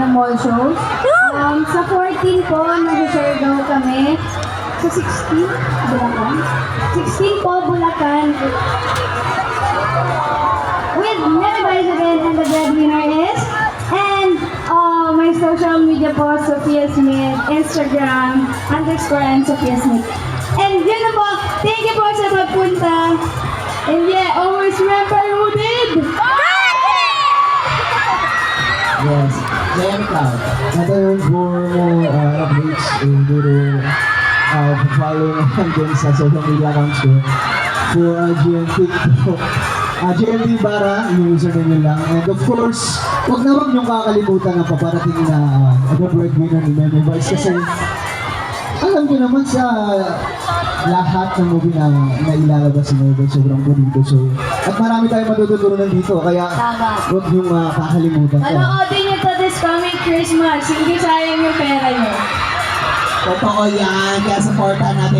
ng mall shows. Sa 14 po, nag-Siargao kami. Sa 16, Bulacan. 16 po, Bulacan. With Never Dies Again, and the breadwinner is. And my social media po, Sophia Smith, Instagram, _ Sophia Smith. And yun na po, thank you po sa pagpunta. And yeah, always remember who did! Yes. Jen Cloud. Ito yung tour mo updates. Siguro follow naman din sa social media accounts ko. For GNT TikTok. GNT Bara, yung username nyo lang. And of course, huwag niyong kakalimutan ang paparating na breadwinner ni Meme Boys. Kasi alam ko naman sa lahat ng movie na ilalabas si Meme Boys, sobrang bonito. So, at marami tayong matututunan dito. Kaya huwag niyong kakalimutan. Manoodin nyo to this coming Christmas. Hindi sayang yung pera nyo. Totoo yan. Kaya supportan natin